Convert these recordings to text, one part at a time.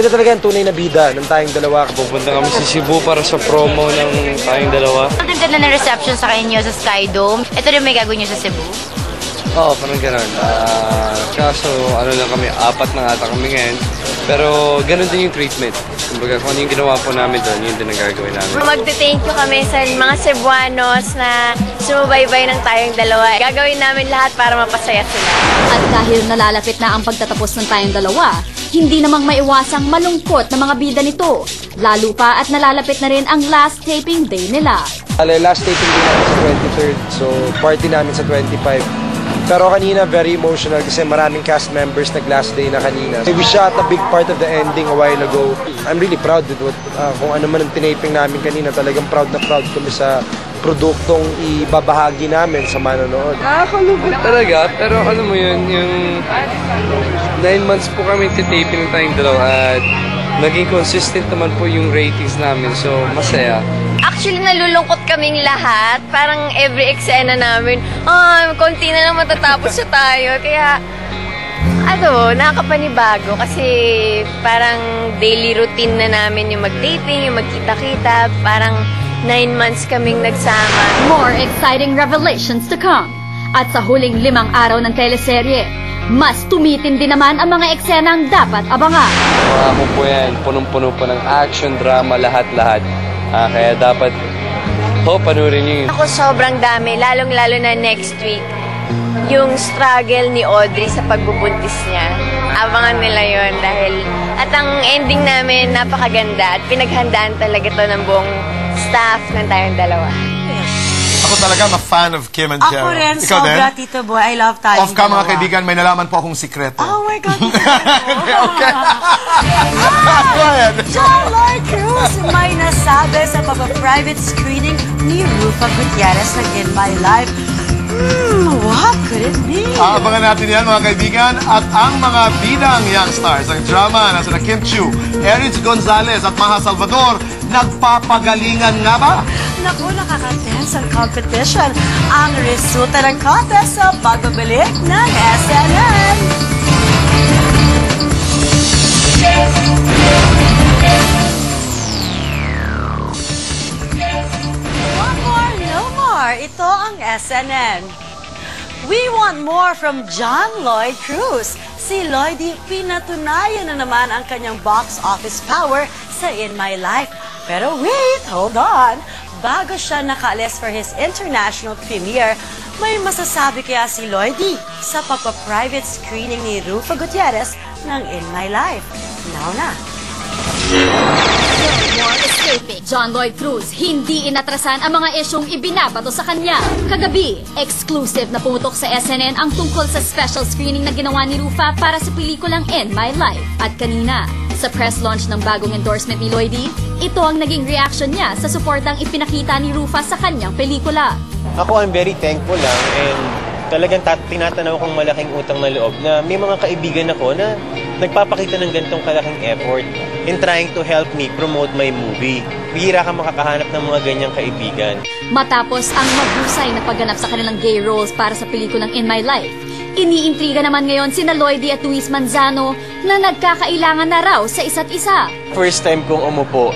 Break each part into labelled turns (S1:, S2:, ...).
S1: Sila talaga ang tunay na bida ng tayong dalawa.
S2: Pupunta kami sa Cebu para sa promo ng tayong dalawa.
S3: Ang ganda na reception sa inyo sa Skydome. Ito rin may gagawin nyo sa Cebu?
S2: Oo, parang gano'n. Kaso, ano lang kami, 4 na ata kami ngayon. Pero, gano'n din yung treatment. Kumbaga, kung ano yung ginawa po namin doon, yun din ang gagawin namin.
S4: Magte-thank you kami sa mga Cebuanos na sumubaybay ng tayong dalawa. Gagawin namin lahat para mapasaya sila.
S5: At dahil nalalapit na ang pagtatapos ng tayong dalawa, hindi namang maiwasang malungkot na mga bida nito. Lalo pa at nalalapit na rin ang last taping day nila.
S1: Last taping din namin sa 23rd, so party namin sa 25. Pero kanina, very emotional kasi maraming cast members nag-last day na kanina. We shot a big part of the ending a while ago. I'm really proud with what, kung ano man ang tinaping namin kanina. Talagang proud na proud kami sa produktong ibabahagi namin sa manonood.
S2: Nakakalungkot talaga, pero alam mo yun, yung 9 months po kami titaping ng tayong dalawa at naging consistent naman po yung ratings namin, so masaya.
S4: Actually, nalulungkot kaming lahat. Parang every eksena namin, konti na lang matatapos na tayo. Kaya, nakakapanibago kasi parang daily routine na namin yung mag-dating, yung magkita-kita. Parang 9 months kaming nagsama.
S5: More exciting revelations to come. At sa huling 5 araw ng teleserye, mas tumitindi naman ang mga eksenang dapat abangan.
S2: Mga po yan, punong-puno po ng action, drama, lahat-lahat. Kaya dapat, panurin niyo yun.
S4: Ako sobrang dami, lalong-lalo na next week. Yung struggle ni Audrey sa pagbubuntis niya. Abangan nila yon dahil... At ang ending namin, napakaganda at pinaghandaan talaga to ng buong staff ng tayong dalawa.
S6: Ako talaga fan of Kim and Jerry.
S7: Ako rin,
S6: Ikaw
S7: sobra,
S6: din?
S7: Tito Boy. I love tayong
S6: Off ka, mga
S7: dalawa.
S6: kaibigan, may nalaman po akong sikreto.
S7: Oh my God.
S6: Okay.
S7: John Lloyd Cruz may nasabi sa pag-private screening ni Rufa Gutierrez ng In My Life. What could it be?
S6: Aabangan natin yan, mga kaibigan. At ang mga bidang young stars, ang drama na sina Kim Chiu, Erich Gonzalez at Maha Salvador, nagpapagalingan nga ba?
S7: Naku, nakaka-tense ang competition. Ang resulta ng contest sa pagbabalik ng SNN. One more, no more. Ito ang SNN. We want more from John Lloyd Cruz. Si Lloydie, pinatunayan na naman ang kanyang box office power sa In My Life. Pero wait, hold on. Bago siya nakaalis for his international premiere, may masasabi kaya si Lloydie sa pagpa-private screening ni Rufa Gutierrez ng In My Life. Now na.
S5: John Lloyd Cruz, hindi inatrasan ang mga isyong ibinabato sa kanya. Kagabi, exclusive na pumutok sa SNN ang tungkol sa special screening na ginawa ni Rufa para sa pelikulang In My Life. At kanina, sa press launch ng bagong endorsement ni Lloydie, ito ang naging reaction niya sa suportang ipinakita ni Rufa sa kanyang pelikula.
S8: Ako, I'm very thankful lang and talagang tinatanaw kong malaking utang na loob na may mga kaibigan ako na nagpapakita ng ganitong kalaking effort in trying to help me promote my movie. Bihira ka makakahanap ng mga ganyang kaibigan.
S5: Matapos ang mahusay na pagganap sa kanilang gay roles para sa pelikulang In My Life, iniintriga naman ngayon sina Lloydie at Luis Manzano na nagkakailangan na raw sa isa't isa.
S8: First time kong umupo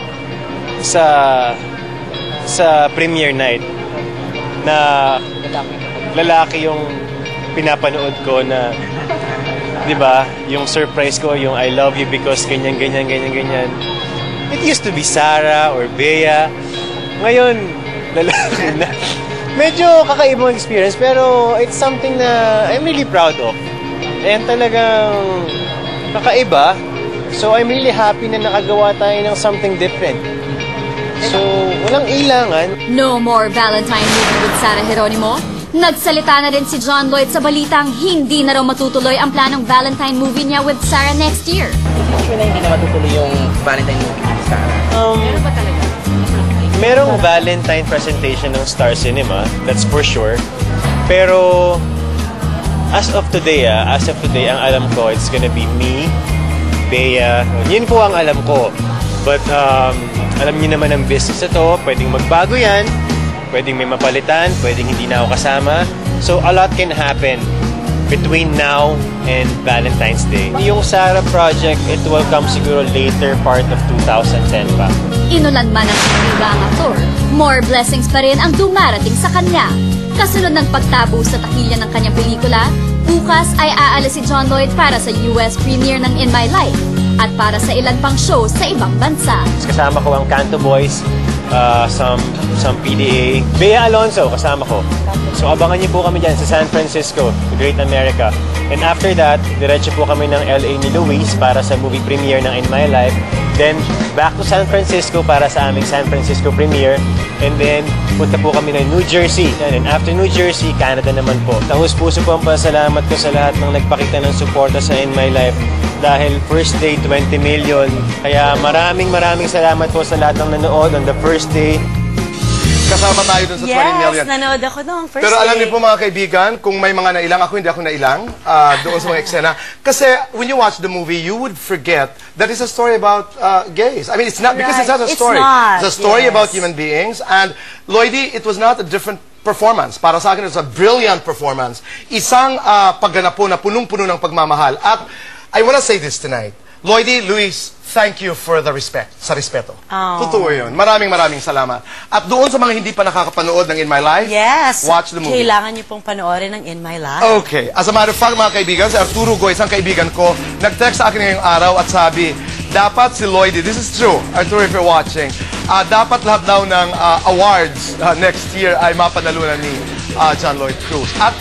S8: sa premiere night na lalaki yung pinapanood ko na, di ba, yung surprise ko, yung I love you because ganyan. It used to be Sarah or Bea. Ngayon, lalaki na. Medyo kakaibang experience pero it's something na I'm really proud of. And talagang kakaiba. So I'm really happy na nakagawa tayo ng something different. So, walang ilangan.
S5: No more Valentine movie with Sarah Geronimo. Nagsalita na rin si John Lloyd sa balitang hindi na raw matutuloy ang planong Valentine movie niya with Sarah next year.
S9: Sure na hindi na matutuloy yung Valentine movie with Sarah.
S5: Meron ba talaga?
S8: Merong Valentine presentation ng Star Cinema, that's for sure. Pero as of today, ang alam ko, it's gonna be me, Bea. Yun po ang alam ko. But alam niyo naman ang business ito, pwedeng magbago yan, pwedeng may mapalitan, pwedeng hindi na ako kasama. So a lot can happen between now and Valentine's Day. Yung Sarah project, it will come siguro later part of 2010 pa.
S5: Inulan man ang ibiga ang aktor, more blessings pa rin ang dumarating sa kanya. Kasunod ng pagtabo sa takilya ng kanyang pelikula, bukas ay aalis si John Lloyd para sa US premiere ng In My Life at para sa ilan pang show sa ibang bansa.
S8: Kasama ko ang Canto Boys, some PDA. Bea Alonso, kasama ko. So abangan niyo po kami dyan sa San Francisco, the Great America. And after that, diretso po kami ng LA ni Luis para sa movie premiere ng In My Life. Then, back to San Francisco para sa aming San Francisco premiere. And then, punta po kami ng New Jersey. And after New Jersey, Canada naman po. Tahus-puso po ang pasalamat ko sa lahat ng nagpakita ng suporta sa In My Life. Dahil first day, 20 million. Kaya maraming salamat po sa lahat ng nanood on the first day.
S6: Kasama tayo dun sa 20 million.
S7: Yes, nanood ako noong first
S6: Pero alam
S7: day.
S6: niyo po mga kaibigan, kung may mga nailang ako, hindi ako nailang doon sa mga eksena. Kasi when you watch the movie, you would forget that it's a story about gays. I mean, it's not, because it's not a
S7: It's
S6: story.
S7: not,
S6: It's a story
S7: yes.
S6: about human beings. And Lloydie, it was not a different performance. Para sa akin, it was a brilliant performance. Isang pagganap po na punong-puno ng pagmamahal. At I wanna say this tonight. Lloydie, Luis, thank you for the respect, sa respeto.
S7: Oh.
S6: Totoo yun. Maraming salamat. At doon sa mga hindi pa nakakapanood ng In My Life,
S7: Yes.
S6: watch the movie.
S7: Kailangan niyo pong panoorin ng In My Life.
S6: Okay. As a matter of fact, mga kaibigan, si Arturo Goy, isang kaibigan ko, nag-text sa akin ngayong araw at sabi, dapat si Lloydie, this is true, Arturo, if you're watching, dapat lahat daw ng awards next year ay mapanalunan ni John Lloyd Cruz. At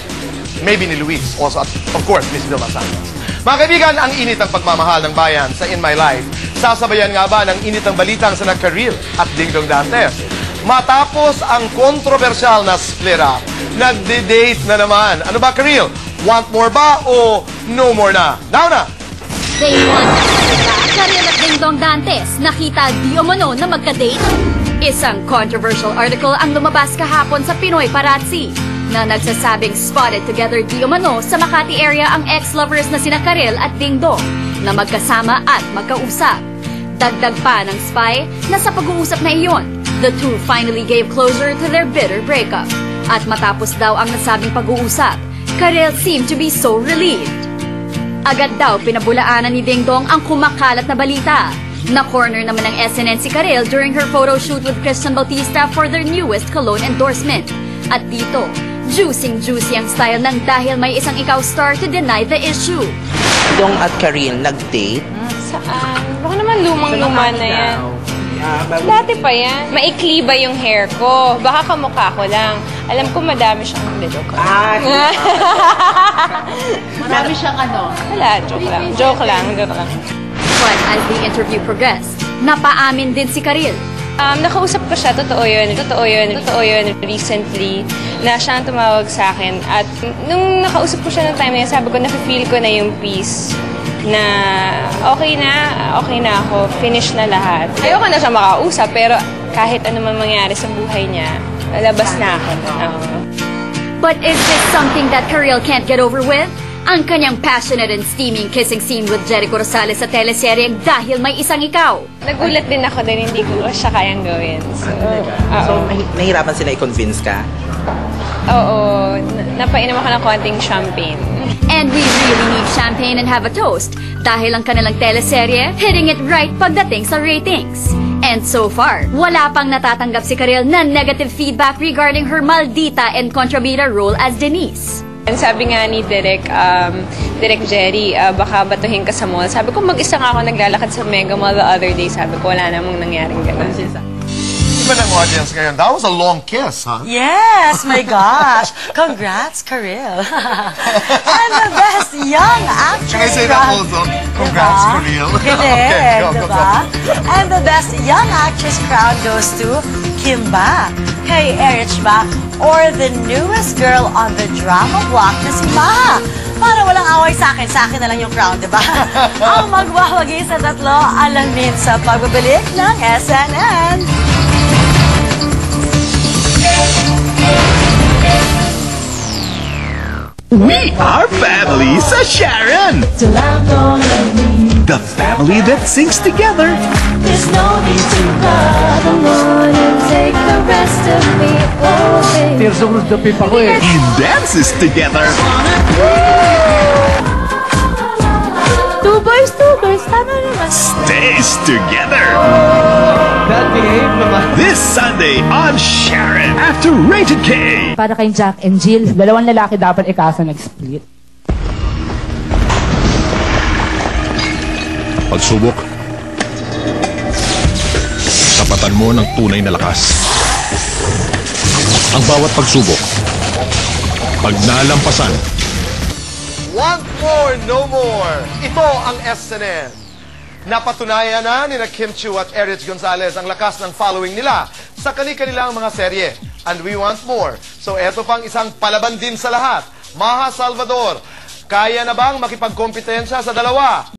S6: maybe ni Luis, also, at, of course, Miss Vilma Santos. Mga kaibigan, ang init ng pagmamahal ng bayan sa In My Life, sasabayan nga ba ng init ng balitang sa Karil at Dingdong Dantes? Matapos ang kontrobersyal na split up, nagde-date na naman. Ano ba, Karil? Want more ba o no more na? Now na!
S5: Day 1 Karil at Dingdong Dantes nakita di umano na magka-date. Isang controversial article ang lumabas kahapon sa Pinoy Parazzi na nagsasabing spotted together di umano sa Makati area ang ex-lovers na sina Karil at Dingdong na magkasama at magkausap. Dagdag pa ng spy na sa pag-uusap na iyon, the two finally gave closure to their bitter breakup. At matapos daw ang nasabing pag-uusap, Karil seemed to be so relieved. Agad daw pinabulaanan ni Dingdong ang kumakalat na balita. Na-corner naman ng SNN si Karil during her photo shoot with Christian Bautista for their newest cologne endorsement. At dito, juicy ang style ng dahil may isang ikaw star to deny the issue.
S9: Dong at Karil nag-date?
S4: Saan? Baka naman lumang-luma na yan. Dati pa yan. Maikli ba yung hair ko? Baka kamukha ko lang. Alam ko madami siyang joke.
S5: Marami siyang ano?
S4: Wala, joke lang.
S5: But as the interview progressed, napaamin din si Karil.
S4: Nakausap ko siya, totoo yun, recently, na siya ang tumawag sa akin. At nung nakausap ko siya ng time na yun, sabi ko, nafe-feel ko na yung peace na okay na ako, finish na lahat. Ayoko na siya makausap, pero kahit ano man mangyari sa buhay niya, labas na ako.
S5: But is this something that Karil can't get over with? Ang kanyang passionate and steaming kissing scene with Jericho Rosales sa teleseryeng Dahil May Isang Ikaw.
S4: Nagulat din ako din, hindi ko siya kayang gawin. So
S9: Nahirapan sila i-convince ka?
S4: Oo, napainom ako ng konting champagne.
S5: And we really need champagne and have a toast dahil ang kanilang teleserye hitting it right pagdating sa ratings. And so far, wala pang natatanggap si Karil na negative feedback regarding her maldita and kontrabida role as Denise.
S4: Sabi nga ni Direk Jerry, baka batuhin ka sa mall. Sabi ko, mag-isa nga ako naglalakad sa Mega Mall the other day. Sabi ko, wala namang nangyaring gano'n.
S6: Iba ng audience ngayon. That was a long kiss, huh?
S7: Yes, my gosh. Congrats, Karil. And the best young actress.
S6: Can I say that also? Congrats, Karil. Okay, go.
S7: And the best young actress crown goes to Kimba, kay Erich ba, or the newest girl on the drama block na si Maha. Para walang away sa akin na lang yung crown, di ba? Ang magwawagi sa tatlo, alamin sa pagbabalik ng SNN.
S10: We are family sa Sharon! The family that sings together.
S11: There's no need to come on and take the rest of me away.
S10: And dances together.
S11: boys to girls, tama naman.
S10: stays together. This Sunday on Sharon after Rated K.
S12: Para kay Jack and Jill, dalawang lalaki dapat ikasa nag-split.
S13: Pagsubok, tapatan mo ng tunay na lakas. Ang bawat pagsubok, pag nalampasan,
S6: Want more, no more. Ito ang SNN. Napatunayan na ni Kim Chiu at Erich Gonzalez ang lakas ng following nila sa kani-kanilang mga serye. And we want more. So eto pang isang palaban din sa lahat. Maha Salvador, kaya na bang makipagkompetensya sa dalawa?